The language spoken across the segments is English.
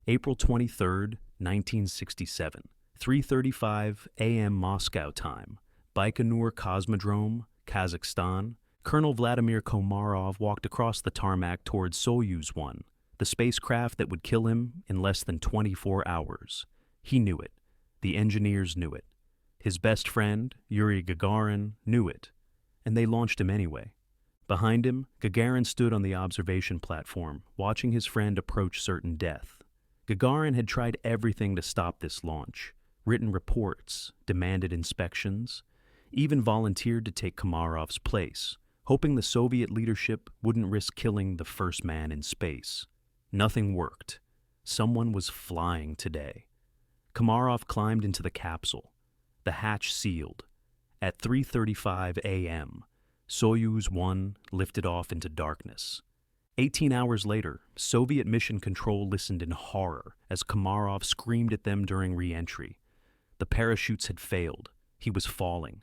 April 23, 1967, 3:35 a.m. Moscow time, Baikonur Cosmodrome, Kazakhstan. Colonel Vladimir Komarov walked across the tarmac towards Soyuz 1, the spacecraft that would kill him in less than 24 hours. He knew it. The engineers knew it. His best friend, Yuri Gagarin, knew it. And they launched him anyway. Behind him, Gagarin stood on the observation platform, watching his friend approach certain death. Gagarin had tried everything to stop this launch, written reports, demanded inspections, even volunteered to take Komarov's place, hoping the Soviet leadership wouldn't risk killing the first man in space. Nothing worked. Someone was flying today. Komarov climbed into the capsule. The hatch sealed. At 3:35 a.m., Soyuz 1 lifted off into darkness. 18 hours later, Soviet mission control listened in horror as Komarov screamed at them during re-entry. The parachutes had failed. He was falling.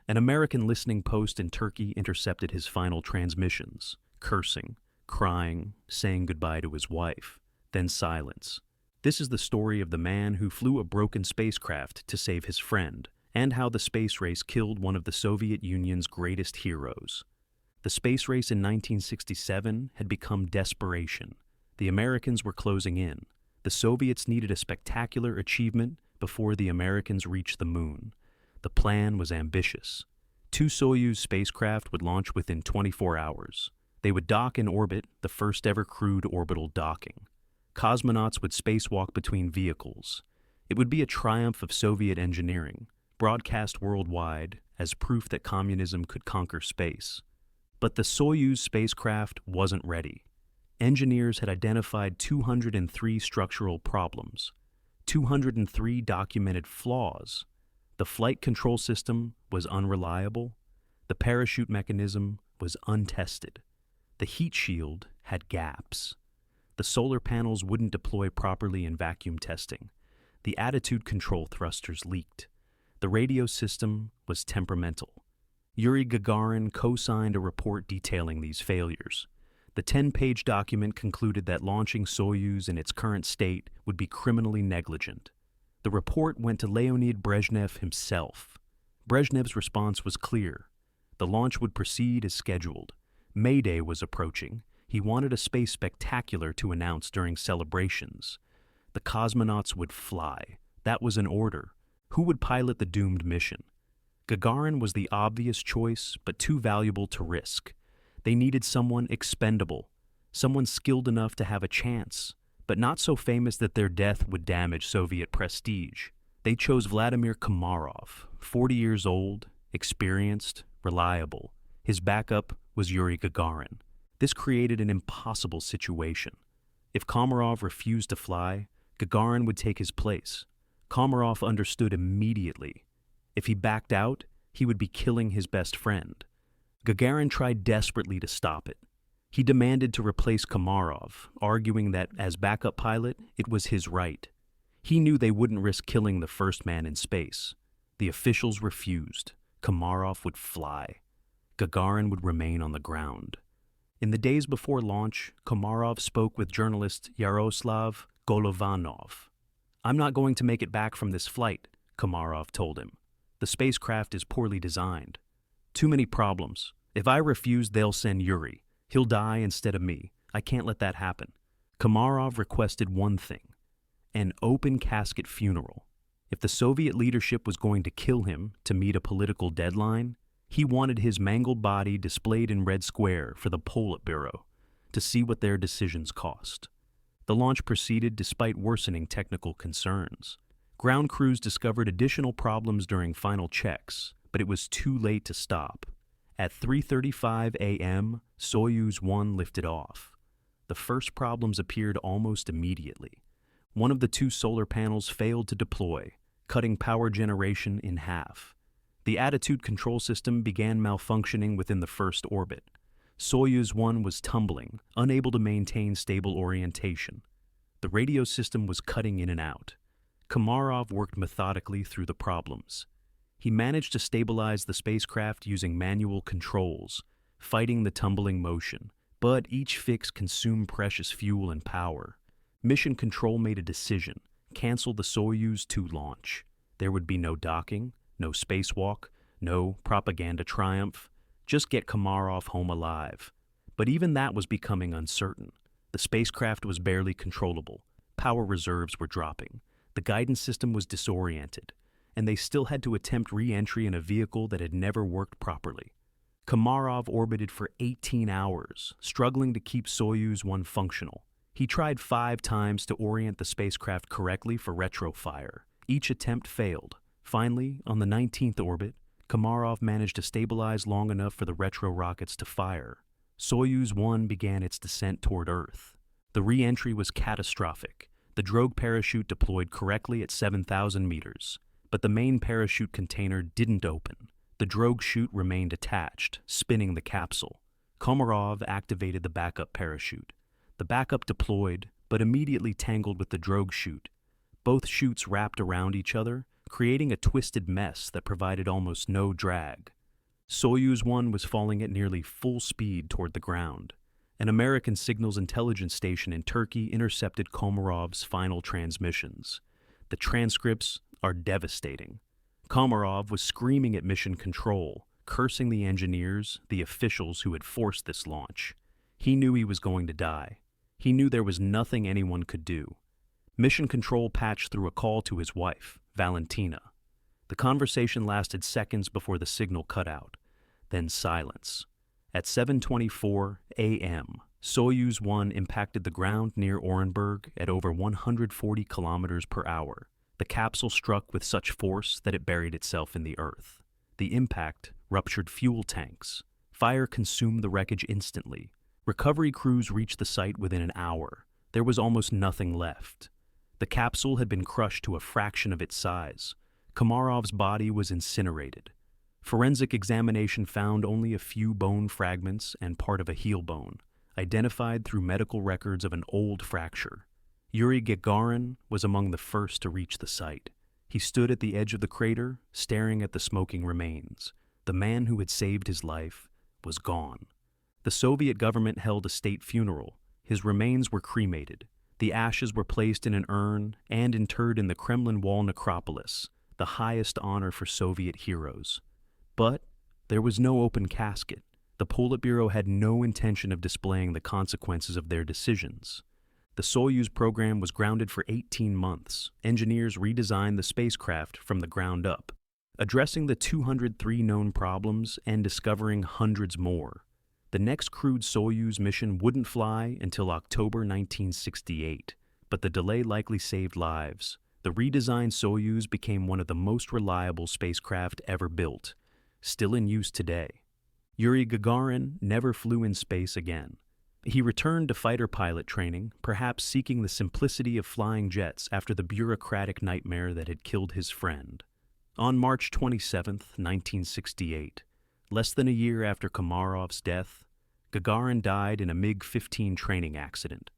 An American listening post in Turkey intercepted his final transmissions, cursing, crying, saying goodbye to his wife, then silence. This is the story of the man who flew a broken spacecraft to save his friend, and how the space race killed one of the Soviet Union's greatest heroes. The space race in 1967 had become desperation. The Americans were closing in. The Soviets needed a spectacular achievement before the Americans reached the moon. The plan was ambitious. 2 Soyuz spacecraft would launch within 24 hours. They would dock in orbit, the first ever crewed orbital docking. Cosmonauts would spacewalk between vehicles. It would be a triumph of Soviet engineering, broadcast worldwide as proof that communism could conquer space. But the Soyuz spacecraft wasn't ready. Engineers had identified 203 structural problems, 203 documented flaws. The flight control system was unreliable. The parachute mechanism was untested. The heat shield had gaps. The solar panels wouldn't deploy properly in vacuum testing. The attitude control thrusters leaked. The radio system was temperamental. Yuri Gagarin co-signed a report detailing these failures. The 10-page document concluded that launching Soyuz in its current state would be criminally negligent. The report went to Leonid Brezhnev himself. Brezhnev's response was clear. The launch would proceed as scheduled. May Day was approaching. He wanted a space spectacular to announce during celebrations. The cosmonauts would fly. That was an order. Who would pilot the doomed mission? Gagarin was the obvious choice, but too valuable to risk. They needed someone expendable, someone skilled enough to have a chance, but not so famous that their death would damage Soviet prestige. They chose Vladimir Komarov, 40 years old, experienced, reliable. His backup was Yuri Gagarin. This created an impossible situation. If Komarov refused to fly, Gagarin would take his place. Komarov understood immediately. If he backed out, he would be killing his best friend. Gagarin tried desperately to stop it. He demanded to replace Komarov, arguing that as backup pilot, it was his right. He knew they wouldn't risk killing the first man in space. The officials refused. Komarov would fly. Gagarin would remain on the ground. In the days before launch, Komarov spoke with journalist Yaroslav Golovanov. "I'm not going to make it back from this flight," Komarov told him. "The spacecraft is poorly designed. Too many problems. If I refuse, they'll send Yuri. He'll die instead of me. I can't let that happen." Komarov requested one thing: an open-casket funeral. If the Soviet leadership was going to kill him to meet a political deadline, he wanted his mangled body displayed in Red Square for the Politburo to see what their decisions cost. The launch proceeded despite worsening technical concerns. Ground crews discovered additional problems during final checks, but it was too late to stop. At 3:35 a.m., Soyuz 1 lifted off. The first problems appeared almost immediately. One of the 2 solar panels failed to deploy, cutting power generation in half. The attitude control system began malfunctioning within the first orbit. Soyuz 1 was tumbling, unable to maintain stable orientation. The radio system was cutting in and out. Komarov worked methodically through the problems. He managed to stabilize the spacecraft using manual controls, fighting the tumbling motion, but each fix consumed precious fuel and power. Mission Control made a decision: cancel the Soyuz 2 launch. There would be no docking, no spacewalk, no propaganda triumph. Just get Komarov home alive. But even that was becoming uncertain. The spacecraft was barely controllable. Power reserves were dropping. The guidance system was disoriented, and they still had to attempt re-entry in a vehicle that had never worked properly. Komarov orbited for 18 hours, struggling to keep Soyuz 1 functional. He tried 5 times to orient the spacecraft correctly for retrofire. Each attempt failed. Finally, on the 19th orbit, Komarov managed to stabilize long enough for the retro rockets to fire. Soyuz 1 began its descent toward Earth. The re-entry was catastrophic. The drogue parachute deployed correctly at 7,000 meters, but the main parachute container didn't open. The drogue chute remained attached, spinning the capsule. Komarov activated the backup parachute. The backup deployed, but immediately tangled with the drogue chute. Both chutes wrapped around each other, creating a twisted mess that provided almost no drag. Soyuz 1 was falling at nearly full speed toward the ground. An American signals intelligence station in Turkey intercepted Komarov's final transmissions. The transcripts are devastating. Komarov was screaming at Mission Control, cursing the engineers, the officials who had forced this launch. He knew he was going to die. He knew there was nothing anyone could do. Mission Control patched through a call to his wife, Valentina. The conversation lasted seconds before the signal cut out. Then silence. At 7:24 a.m., Soyuz 1 impacted the ground near Orenburg at over 140 kilometers per hour. The capsule struck with such force that it buried itself in the earth. The impact ruptured fuel tanks. Fire consumed the wreckage instantly. Recovery crews reached the site within an hour. There was almost nothing left. The capsule had been crushed to a fraction of its size. Komarov's body was incinerated. Forensic examination found only a few bone fragments and part of a heel bone, identified through medical records of an old fracture. Yuri Gagarin was among the first to reach the site. He stood at the edge of the crater, staring at the smoking remains. The man who had saved his life was gone. The Soviet government held a state funeral. His remains were cremated. The ashes were placed in an urn and interred in the Kremlin Wall necropolis, the highest honor for Soviet heroes. But there was no open casket. The Politburo had no intention of displaying the consequences of their decisions. The Soyuz program was grounded for 18 months. Engineers redesigned the spacecraft from the ground up, addressing the 203 known problems and discovering hundreds more. The next crewed Soyuz mission wouldn't fly until October 1968, but the delay likely saved lives. The redesigned Soyuz became one of the most reliable spacecraft ever built, still in use today. Yuri Gagarin never flew in space again. He returned to fighter pilot training, perhaps seeking the simplicity of flying jets after the bureaucratic nightmare that had killed his friend. On March 27, 1968, less than a year after Komarov's death, Gagarin died in a MiG-15 training accident.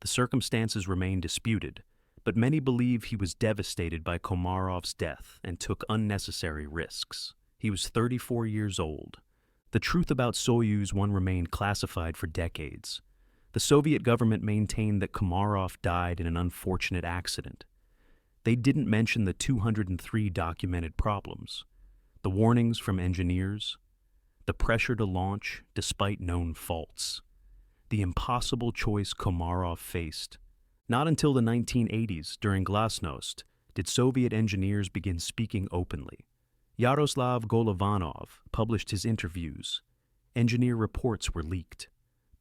The circumstances remain disputed, but many believe he was devastated by Komarov's death and took unnecessary risks. He was 34 years old. The truth about Soyuz 1 remained classified for decades. The Soviet government maintained that Komarov died in an unfortunate accident. They didn't mention the 203 documented problems, the warnings from engineers, the pressure to launch despite known faults, the impossible choice Komarov faced. Not until the 1980s, during Glasnost, did Soviet engineers begin speaking openly. Yaroslav Golovanov published his interviews. Engineer reports were leaked.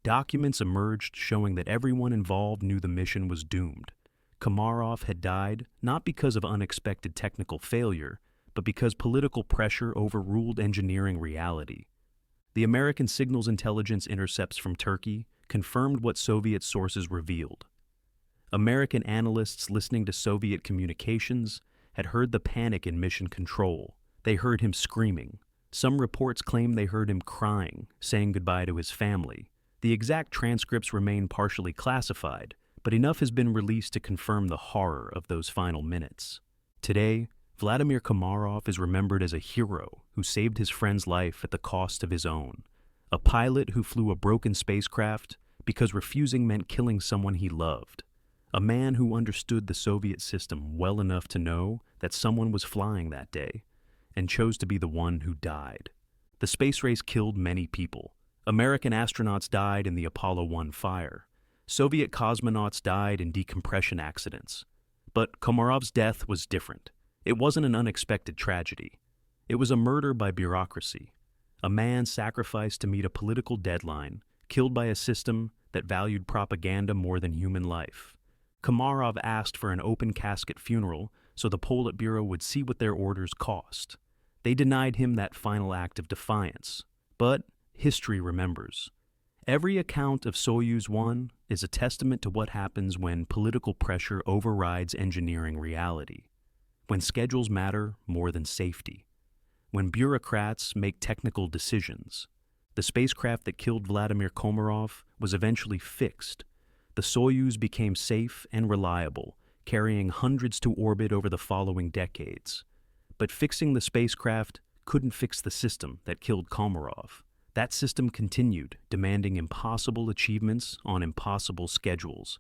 Documents emerged showing that everyone involved knew the mission was doomed. Komarov had died not because of unexpected technical failure, but because political pressure overruled engineering reality. The American signals intelligence intercepts from Turkey confirmed what Soviet sources revealed. American analysts listening to Soviet communications had heard the panic in Mission Control. They heard him screaming. Some reports claim they heard him crying, saying goodbye to his family. The exact transcripts remain partially classified, but enough has been released to confirm the horror of those final minutes. Today, Vladimir Komarov is remembered as a hero who saved his friend's life at the cost of his own, a pilot who flew a broken spacecraft because refusing meant killing someone he loved, A man who understood the Soviet system well enough to know that someone was flying that day, and chose to be the one who died. The space race killed many people. American astronauts died in the Apollo 1 fire. Soviet cosmonauts died in decompression accidents. But Komarov's death was different. It wasn't an unexpected tragedy. It was a murder by bureaucracy. A man sacrificed to meet a political deadline, killed by a system that valued propaganda more than human life. Komarov asked for an open-casket funeral so the Politburo would see what their orders cost. They denied him that final act of defiance. But history remembers. Every account of Soyuz 1 is a testament to what happens when political pressure overrides engineering reality, when schedules matter more than safety, when bureaucrats make technical decisions. The spacecraft that killed Vladimir Komarov was eventually fixed. The Soyuz became safe and reliable, carrying hundreds to orbit over the following decades. But fixing the spacecraft couldn't fix the system that killed Komarov. That system continued, demanding impossible achievements on impossible schedules,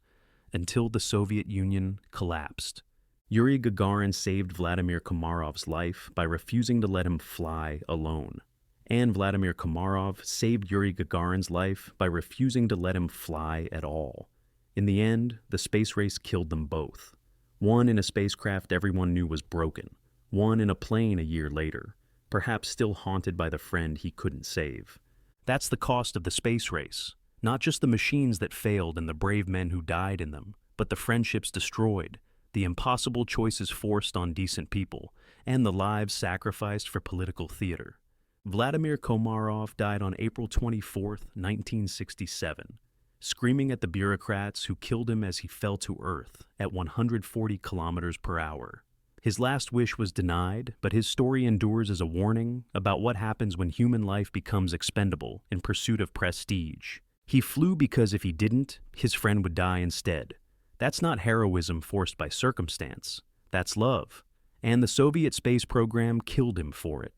until the Soviet Union collapsed. Yuri Gagarin saved Vladimir Komarov's life by refusing to let him fly alone. And Vladimir Komarov saved Yuri Gagarin's life by refusing to let him fly at all. In the end, the space race killed them both. One in a spacecraft everyone knew was broken. One in a plane a year later, perhaps still haunted by the friend he couldn't save. That's the cost of the space race. Not just the machines that failed and the brave men who died in them, but the friendships destroyed, the impossible choices forced on decent people, and the lives sacrificed for political theater. Vladimir Komarov died on April 24, 1967, screaming at the bureaucrats who killed him as he fell to Earth at 140 kilometers per hour. His last wish was denied, but his story endures as a warning about what happens when human life becomes expendable in pursuit of prestige. He flew because if he didn't, his friend would die instead. That's not heroism forced by circumstance. That's love. And the Soviet space program killed him for it.